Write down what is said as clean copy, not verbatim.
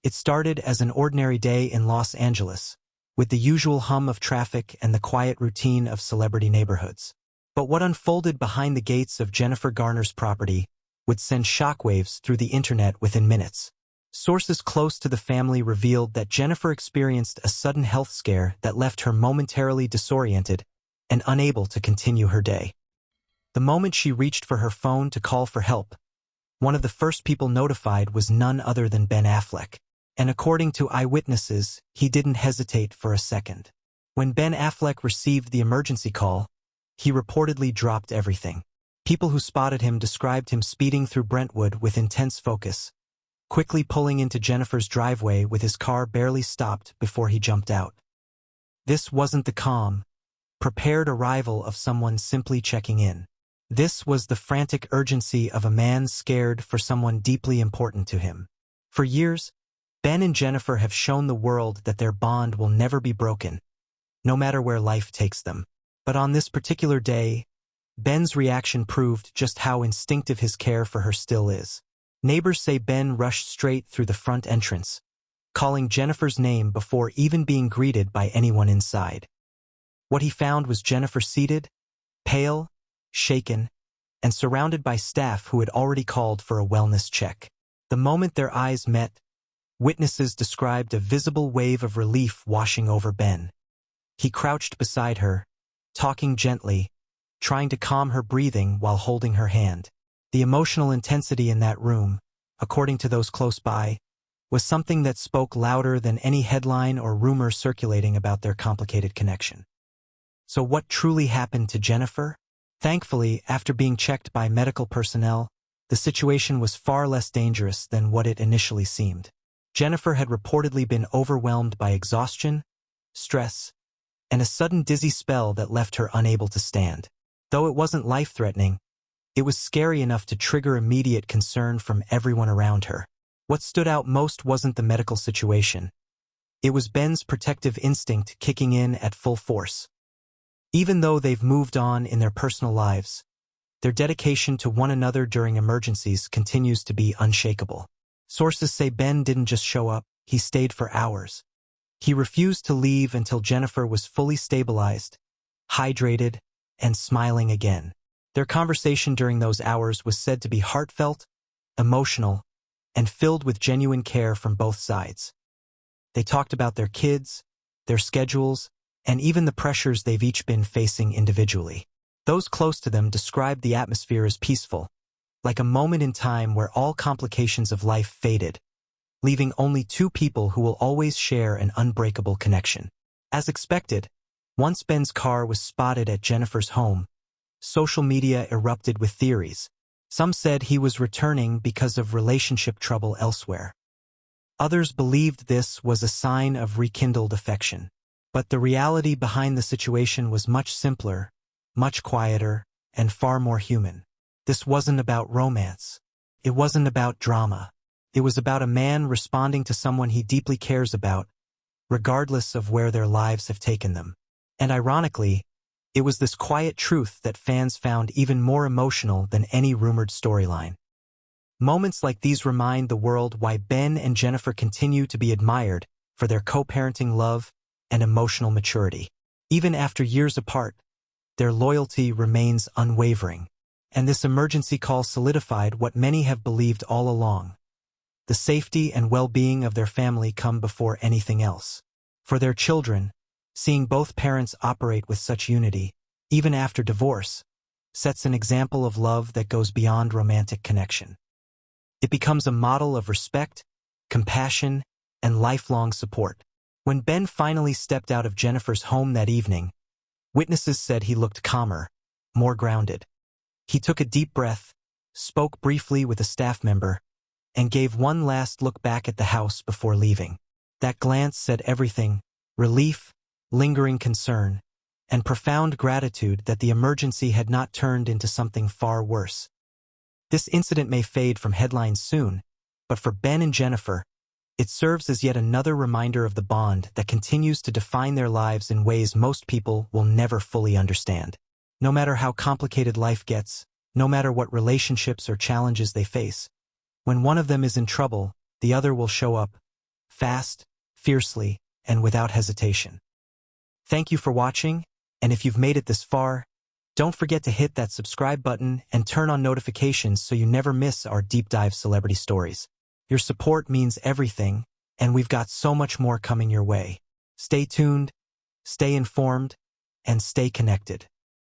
It started as an ordinary day in Los Angeles, with the usual hum of traffic and the quiet routine of celebrity neighborhoods. But what unfolded behind the gates of Jennifer Garner's property would send shockwaves through the internet within minutes. Sources close to the family revealed that Jennifer experienced a sudden health scare that left her momentarily disoriented and unable to continue her day. The moment she reached for her phone to call for help, one of the first people notified was none other than Ben Affleck. And according to eyewitnesses, he didn't hesitate for a second. When Ben Affleck received the emergency call, he reportedly dropped everything. People who spotted him described him speeding through Brentwood with intense focus, quickly pulling into Jennifer's driveway with his car barely stopped before he jumped out. This wasn't the calm, prepared arrival of someone simply checking in. This was the frantic urgency of a man scared for someone deeply important to him. For years, Ben and Jennifer have shown the world that their bond will never be broken, no matter where life takes them. But on this particular day, Ben's reaction proved just how instinctive his care for her still is. Neighbors say Ben rushed straight through the front entrance, calling Jennifer's name before even being greeted by anyone inside. What he found was Jennifer seated, pale, shaken, and surrounded by staff who had already called for a wellness check. The moment their eyes met, witnesses described a visible wave of relief washing over Ben. He crouched beside her, talking gently, trying to calm her breathing while holding her hand. The emotional intensity in that room, according to those close by, was something that spoke louder than any headline or rumor circulating about their complicated connection. So what truly happened to Jennifer? Thankfully, after being checked by medical personnel, the situation was far less dangerous than what it initially seemed. Jennifer had reportedly been overwhelmed by exhaustion, stress, and a sudden dizzy spell that left her unable to stand. Though it wasn't life-threatening, it was scary enough to trigger immediate concern from everyone around her. What stood out most wasn't the medical situation. It was Ben's protective instinct kicking in at full force. Even though they've moved on in their personal lives, their dedication to one another during emergencies continues to be unshakable. Sources say Ben didn't just show up, he stayed for hours. He refused to leave until Jennifer was fully stabilized, hydrated, and smiling again. Their conversation during those hours was said to be heartfelt, emotional, and filled with genuine care from both sides. They talked about their kids, their schedules, and even the pressures they've each been facing individually. Those close to them described the atmosphere as peaceful, like a moment in time where all complications of life faded, leaving only two people who will always share an unbreakable connection. As expected, once Ben's car was spotted at Jennifer's home, social media erupted with theories. Some said he was returning because of relationship trouble elsewhere. Others believed this was a sign of rekindled affection. But the reality behind the situation was much simpler, much quieter, and far more human. This wasn't about romance. It wasn't about drama. It was about a man responding to someone he deeply cares about, regardless of where their lives have taken them. And ironically, it was this quiet truth that fans found even more emotional than any rumored storyline. Moments like these remind the world why Ben and Jennifer continue to be admired for their co-parenting love and emotional maturity. Even after years apart, their loyalty remains unwavering. And this emergency call solidified what many have believed all along. The safety and well-being of their family come before anything else. For their children, seeing both parents operate with such unity, even after divorce, sets an example of love that goes beyond romantic connection. It becomes a model of respect, compassion, and lifelong support. When Ben finally stepped out of Jennifer's home that evening, witnesses said he looked calmer, more grounded. He took a deep breath, spoke briefly with a staff member, and gave one last look back at the house before leaving. That glance said everything: relief, lingering concern, and profound gratitude that the emergency had not turned into something far worse. This incident may fade from headlines soon, but for Ben and Jennifer, it serves as yet another reminder of the bond that continues to define their lives in ways most people will never fully understand. No matter how complicated life gets, no matter what relationships or challenges they face, when one of them is in trouble, the other will show up, fast, fiercely, and without hesitation. Thank you for watching, and if you've made it this far, don't forget to hit that subscribe button and turn on notifications so you never miss our deep dive celebrity stories. Your support means everything, and we've got so much more coming your way. Stay tuned, stay informed, and stay connected.